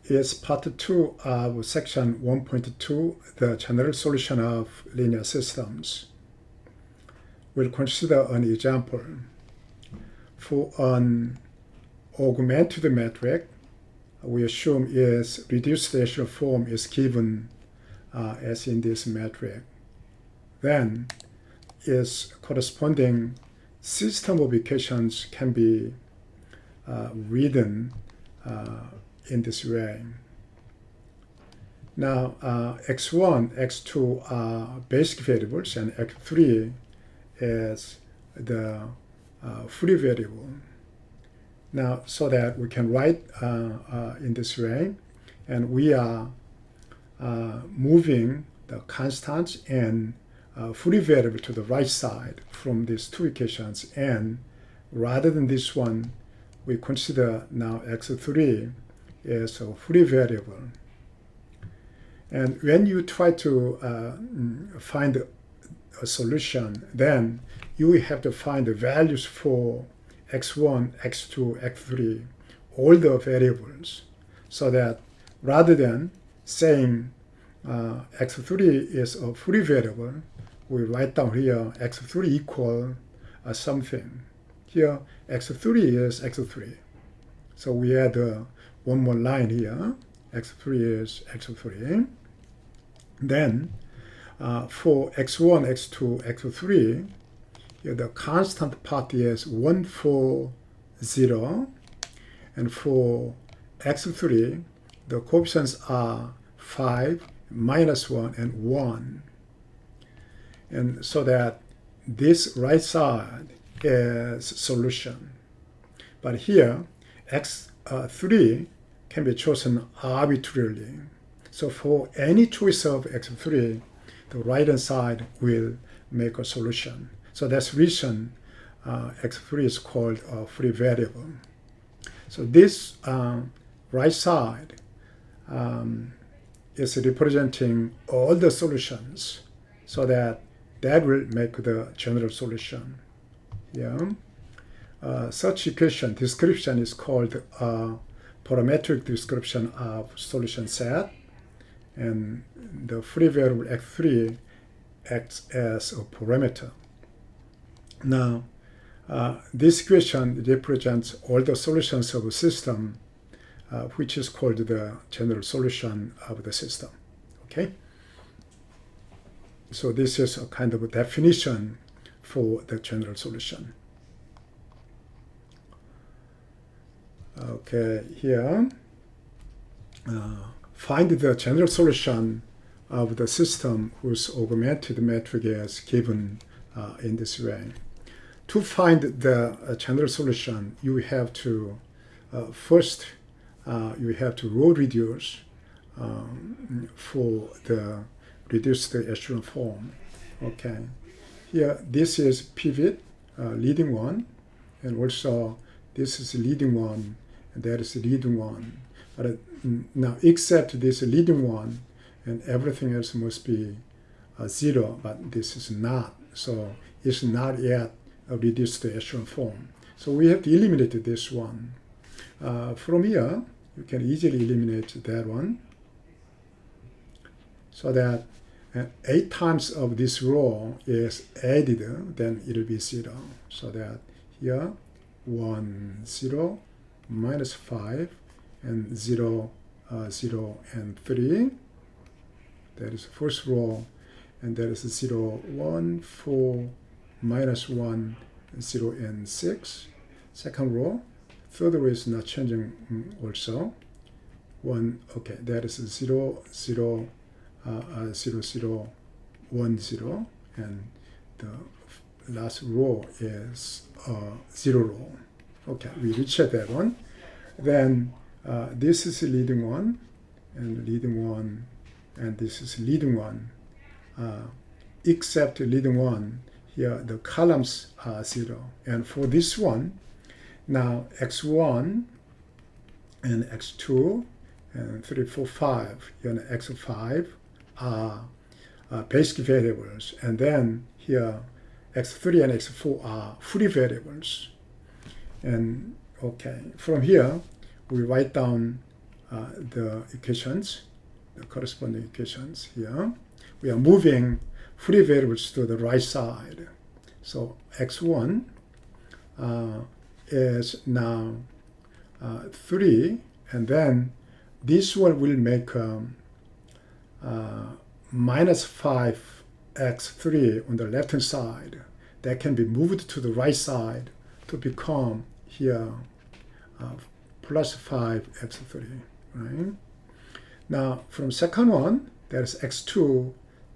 is part 2 of section 1.2, the general solution of linear systems. We'll consider an example. For an augmented metric, we assume its reduced echelon form is given as in this metric. Then its corresponding system of equations can be written in this way. Now, x1, x2 are basic variables, and x3 is the free variable. Now, so that we can write in this way, and we are moving the constants and free variable to the right side from these two equations, and rather than this one, we consider now x3 is a free variable. And when you try to find a solution, then you will have to find the values for x1, x2, x3, all the variables, so that rather than saying x3 is a free variable, we write down here x3 equal something. Here x3 is x3. So we add one more line here. x3 is x3. Then for x1, x2, x3, here the constant part is 1, 4, 0. And for x3, the coefficients are 5, -1, and 1. And so that this right side is solution. But here, x3 can be chosen arbitrarily. So for any choice of x3, the right-hand side will make a solution. So that's the reason x3 is called a free variable. So this right side is representing all the solutions, so that will make the general solution. Yeah. Such equation description is called parametric description of solution set, and the free variable x3 acts as a parameter. Now, this equation represents all the solutions of a system, which is called the general solution of the system. Okay? So this is a kind of a definition for the general solution. Okay, here, find the general solution of the system whose augmented metric is given in this way. To find the general solution, you have to first you have to row reduce for the reduced echelon form. Okay, here this is pivot, leading one, and also this is leading one, and that is leading one. But now, except this leading one, and everything else must be 0, but this is not. So it's not yet a reduced echelon form. So we have to eliminate this one. From here, you can easily eliminate that one, so that 8 times of this row is added, then it will be 0. So that here, 1, 0, -5, and 0, 0, and 3. That is the first row, and that is 0, 1, 4, -1, 0, and 6. Second row, third row is not changing also. 1, okay, that is 0, 0, 0, 0, 1, 0, and the last row is 0 row. Okay, we recheck that one. Then this is leading one, and leading one, and this is leading one. Except leading one, here the columns are 0. And for this one, now x1 and x2 and 3, 4, 5, and x5 are basic variables. And then here x3 and x4 are free variables. And okay, from here we write down the equations, the corresponding equations here. We are moving free variables to the right side. So x1 is now 3, and then this one will make minus 5x3 on the left hand side. That can be moved to the right side to become here plus 5x3, right? Now from second one, that is x2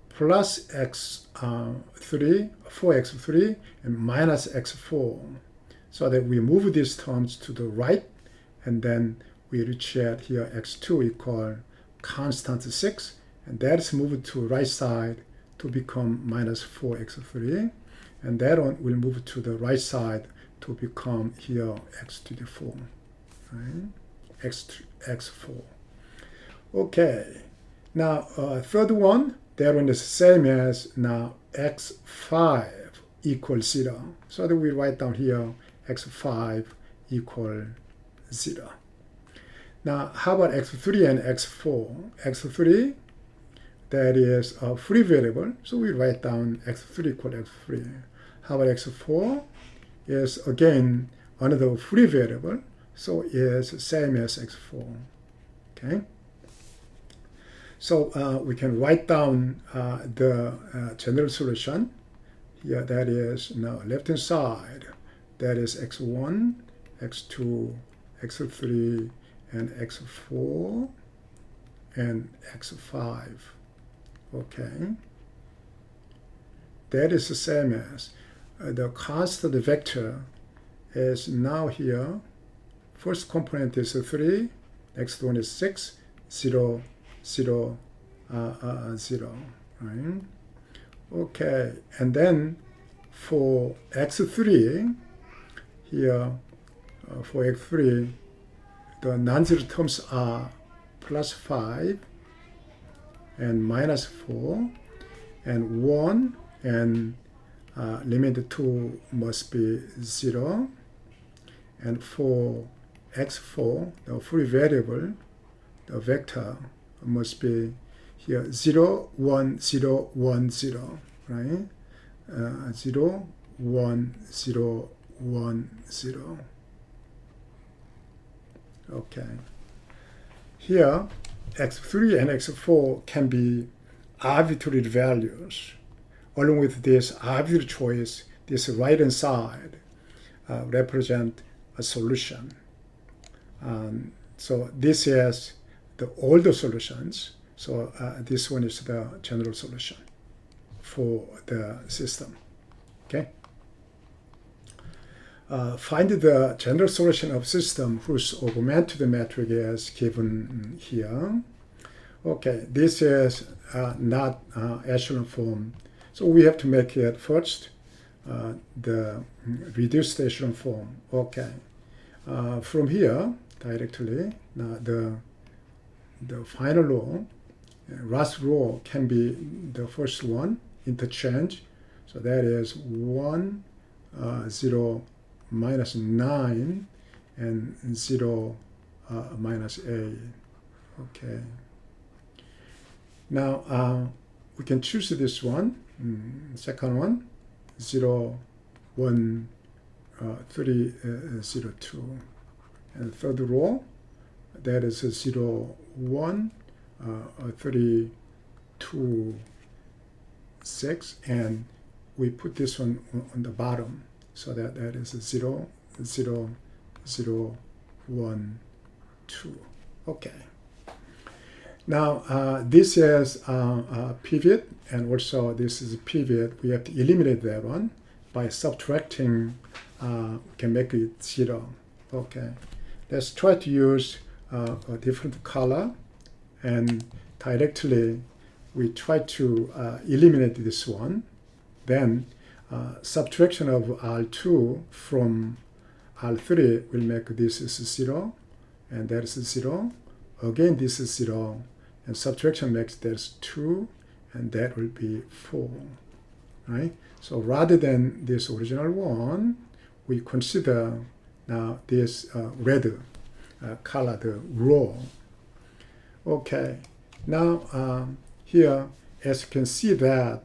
plus x3, 4x3, and minus x4. So that we move these terms to the right, and then we reach at here x2 equal constant 6, and that is moved to right side to become minus 4x3, and that one will move to the right side to become here x to the 4, right? x4. Okay, now third one, that one is the same as now x5 equals 0. So that we write down here x5 equal 0. Now how about x3 and x4? x3, that is a free variable, so we write down x3 equal x3. How about x4? Is again another free variable, so is same as x4. Okay. So we can write down the general solution here. That is now left hand side. That is x1, x2, x3, and x4, and x5. Okay. That is the same as the constant vector is now here. First component is 3, next one is 6, 0, 0, 0, right? Okay, and then for x3, here, for x3, the non-zero terms are plus 5 and minus 4 and 1, and limit 2 must be 0. And for x4, the free variable, the vector must be here 0, 1, 0, 1, 0, right? 0, 1, 0, 1, 0. Okay. Here, x3 and x4 can be arbitrary values. Along with this arbitrary choice, this right-hand side represent a solution. So this is the older solutions. So this one is the general solution for the system. Okay. Find the general solution of system whose augmented metric is given here. Okay, this is not echelon form. So we have to make it first, the reduced echelon form. Okay. From here, directly, now the final row, last row can be the first one, interchange. So that is 1, 0, minus 9, and 0, minus 8. Okay. Now, we can choose this one. Second one, 0, 1, 3, 0, 2. And third row, that is 0, 1, 3, 2, 6. And we put this one on the bottom. So that is 0, 0, 0, 1, 2. Okay. Now, this is a pivot, and also this is a pivot. We have to eliminate that one by subtracting. We can make it 0. Okay. Let's try to use a different color, and directly we try to eliminate this one. Then subtraction of R2 from R3 will make this is 0, and that is 0. Again, this is 0, and subtraction makes that 2, and that will be 4, right? So rather than this original one, we consider now this red colored row. Okay, now here, as you can see that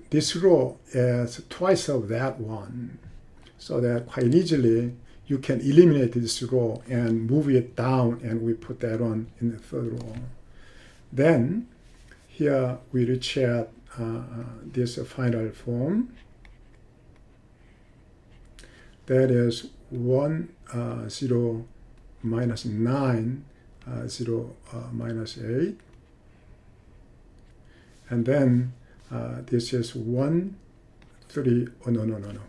this row is twice of that one, so that quite easily you can eliminate this row and move it down, and we put that one in the third row. Then here we reach at this final form. That is 1, 0, minus 9, 0, minus 8. And then this is 1, 3, oh no.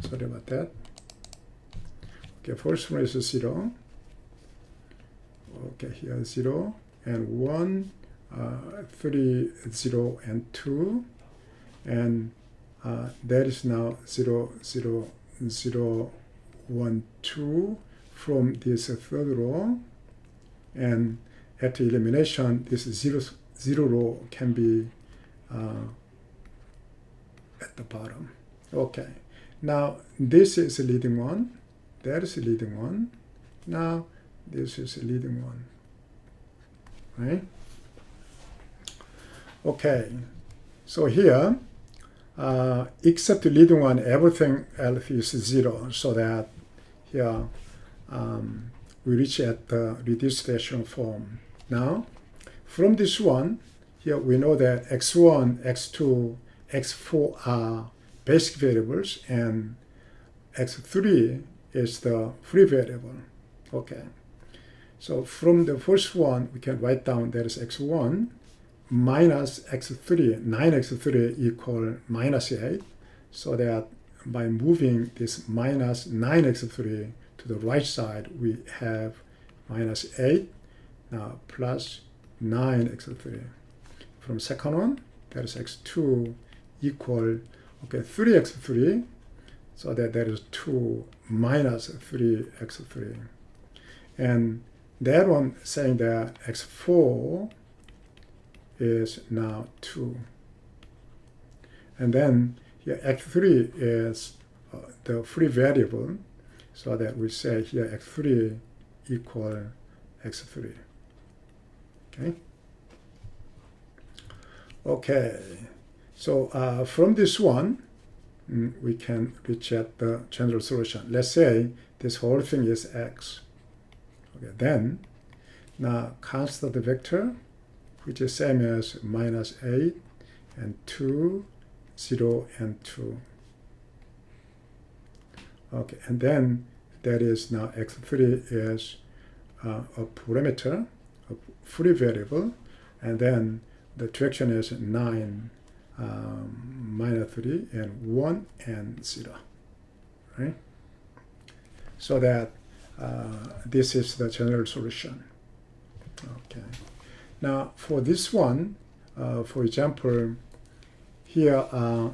Sorry about that. Okay, first one is 0. Okay, here 0 and 1, 3, 0 and 2. And that is now 0, 0, 0, 1, 2 from this third row. And after elimination, this 0 row can be at the bottom. Okay, now this is a leading one, that is a leading one, now this is a leading one, right? Okay, so here, except the leading one, everything else is 0, so that here we reach at the reduced echelon form. Now, from this one, here we know that x1, x2, x4 are basic variables, and x3 is the free variable. Okay, so from the first one, we can write down that is x1 minus x3, 9x3 equal minus 8, so that by moving this minus 9x3 to the right side, we have minus 8, now plus 9x3. From second one, that is x2 equal, okay, 3x3, so that is 2 minus 3x3. And that one saying that x4 is now 2. And then here x3 is the free variable, so that we say here x3 equal x3. Okay. Okay, so from this one, we can reach at the general solution. Let's say this whole thing is x. Okay, then now constant vector, which is same as minus 8 and 2, 0 and 2. Okay, and then that is now x3 is a parameter, a free variable, and then the direction is 9, minus 3, and 1, and 0, right? So that this is the general solution. Okay. Now, for this one, for example, here,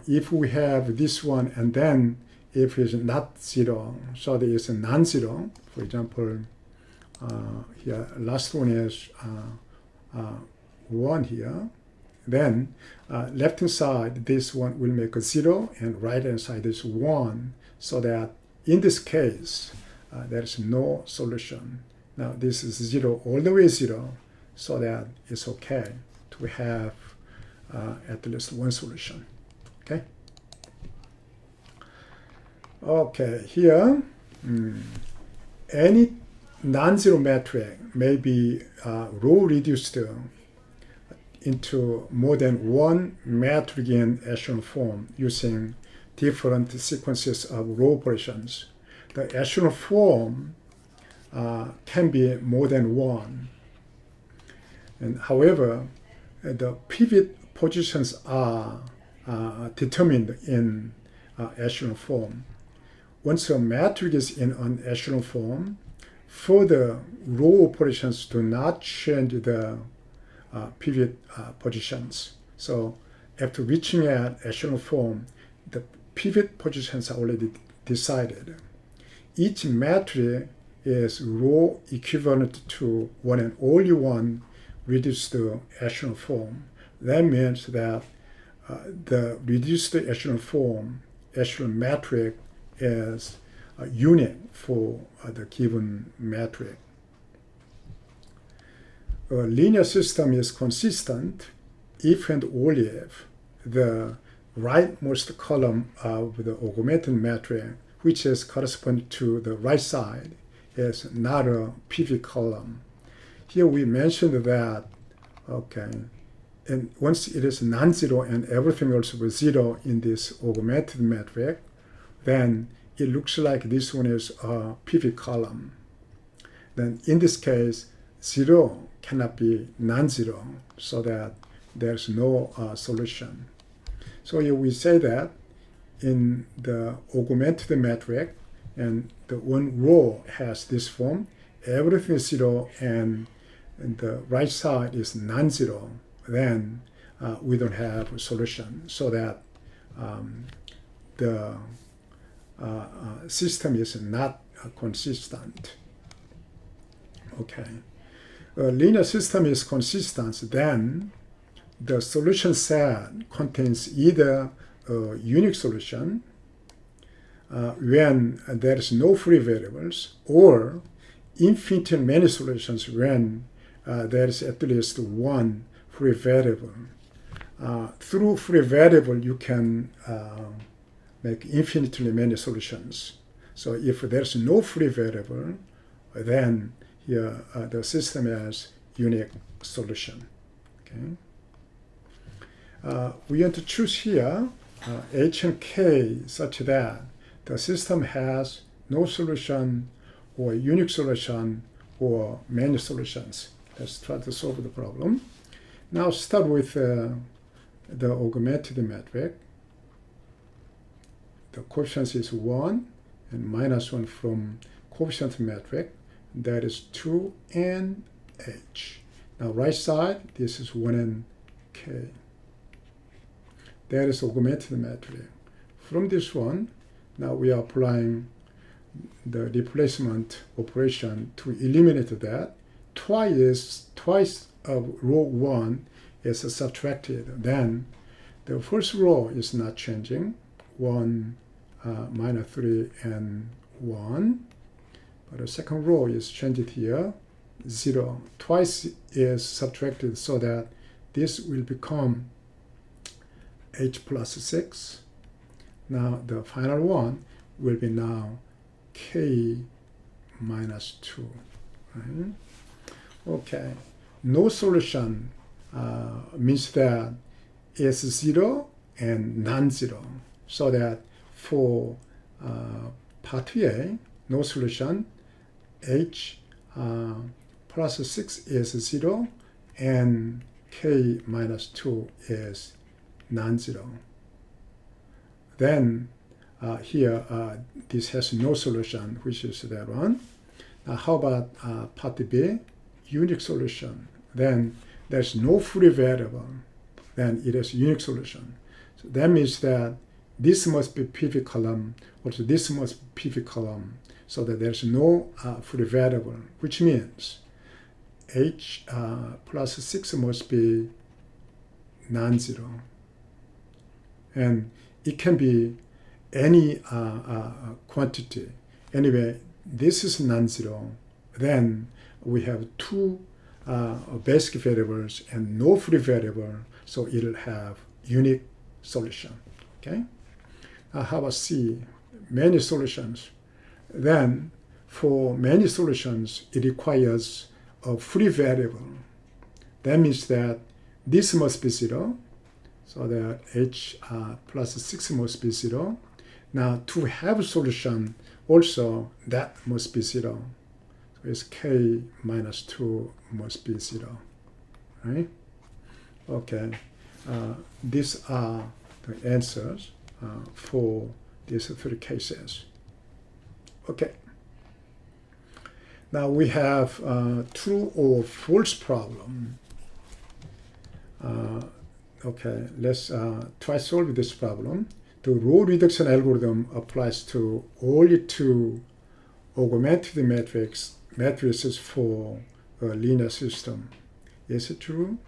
if we have this one, and then if it's not 0, so there is a non-zero. For example, here, last one is 1 here. Then left-hand side, this one will make a 0, and right-hand side is 1, so that in this case, there is no solution. Now, this is 0, all the way 0, so that it's okay to have at least one solution. Okay? Okay, here, any non-zero metric may be row reduced into more than one metric in echelon form using different sequences of row operations. The echelon form can be more than one. And however, the pivot positions are determined in echelon form. Once a matrix is in an echelon form, further row operations do not change the pivot positions. So after reaching at echelon form, the pivot positions are already decided. Each matrix is row equivalent to one and only one reduced echelon form. That means that the reduced echelon form, echelon matrix, is unique for the given metric. A linear system is consistent if and only if the rightmost column of the augmented matrix, which is corresponding to the right side, is not a PV column. Here we mentioned that, okay, and once it is non-zero and everything else was zero in this augmented matrix, then it looks like this one is a PV column. Then in this case, 0 cannot be non-zero, so that there's no solution. So here we say that in the augmented matrix, and the one row has this form, everything is 0 and the right side is non-zero, then we don't have a solution, so that the system is not consistent. Okay. A linear system is consistent, then the solution set contains either a unique solution when there is no free variables, or infinitely many solutions when there is at least one free variable. Through free variable, you can make infinitely many solutions. So if there's no free variable, then here the system has unique solution. Okay. We want to choose here H and K such that the system has no solution or unique solution or many solutions. Let's try to solve the problem. Now start with the augmented matrix. The coefficient is 1 and minus 1 from coefficient matrix. That is 2 and H. Now right side, this is 1 and K. That is augmented matrix. From this one, now we are applying the replacement operation to eliminate that. Twice of row 1 is subtracted. Then the first row is not changing. 1, minus 3, and 1. But the second row is changed here. 0. Twice is subtracted, so that this will become H plus 6. Now the final one will be now K minus 2. Right? Okay. No solution means that it's 0 and non-zero. So that for part A, no solution, H plus 6 is 0 and K minus 2 is non-zero. Then here this has no solution, which is that one. Now how about part B, unique solution? Then there's no free variable. Then it is unique solution. So that means that this must be PV column, also this must be PV column, so that there's no free variable, which means H plus 6 must be non-zero. And it can be any quantity. Anyway, this is non-zero. Then we have two basic variables and no free variable, so it'll have unique solution. Okay. How about C? Many solutions. Then for many solutions, it requires a free variable. That means that this must be 0. So that H plus 6 must be 0. Now to have a solution, also that must be 0. So it's K minus 2 must be 0. Right? Okay. These are the answers for these three cases. Okay. Now we have true or false problem. Okay, let's try solve this problem. The row reduction algorithm applies to only two augmented matrices for a linear system. Is it true?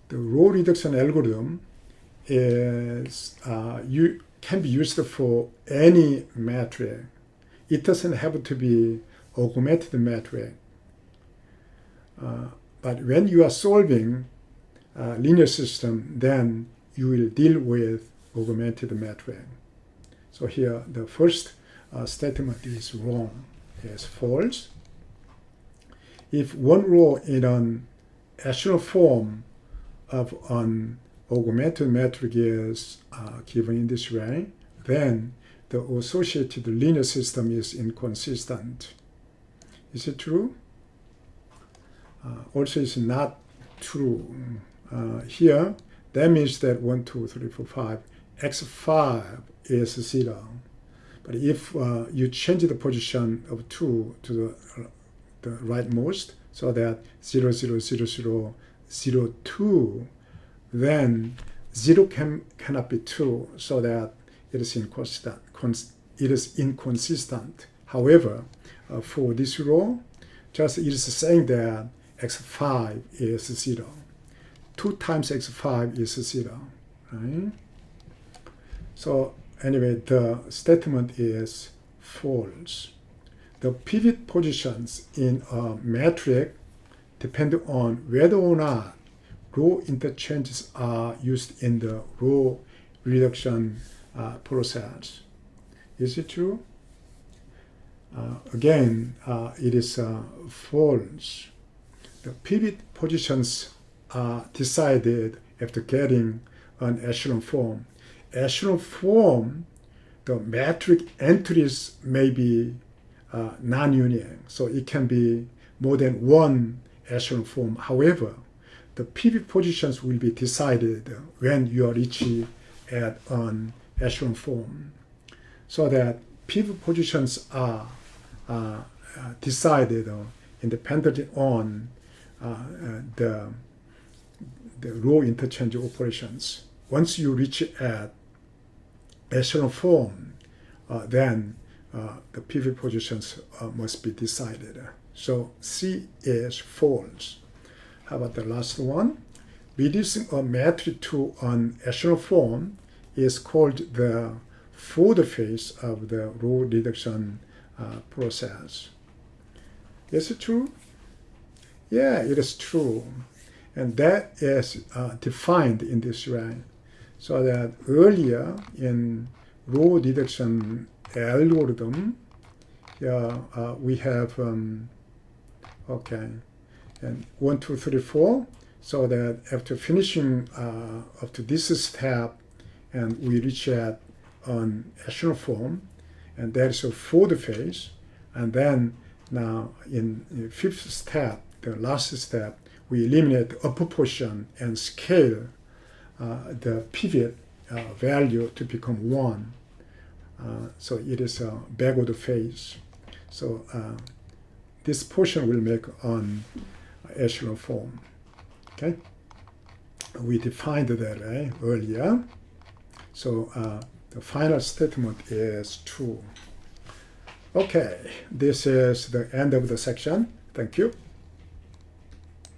The row reduction algorithm is can be used for any metric. It doesn't have to be augmented metric. But when you are solving a linear system, then you will deal with augmented metric. So here, the first statement is wrong, is false. If one row in an echelon form of an augmented metric is given in this way, then the associated linear system is inconsistent. Is it true? Also, it's not true. Here, that means that 1, 2, 3, 4, 5, x5 is 0. But if you change the position of 2 to the rightmost, so that 0, 0, 0, 0, 0, 2, then 0 cannot be true, so that it is inconsistent. However, for this row, just it is saying that x5 is 0. 2 times x5 is 0, right? So anyway, the statement is false. The pivot positions in a metric depend on whether or not row interchanges are used in the row reduction process. Is it true? Again, it is false. The pivot positions are decided after getting an echelon form. Echelon form, the metric entries may be non-union, so it can be more than one echelon form. However, the pivot positions will be decided when you are reaching at an echelon form, so that pivot positions are decided independently on the row interchange operations. Once you reach at echelon form, then the pivot positions must be decided. So C is false. How about the last one? Reducing a metric to an echelon form is called the fourth phase of the row reduction process. Is it true? Yeah, it is true. And that is defined in this way. So that earlier in row reduction algorithm, we have, okay, and 1, 2, 3, 4. So that after finishing up to this step, and we reach at an echelon form, and that is a fourth phase. And then now in the fifth step, the last step, we eliminate the upper portion and scale the pivot value to become 1. So it is a backward phase. So this portion will make an echelon form. Okay, we defined that earlier. So the final statement is true. Okay, this is the end of the section. Thank you.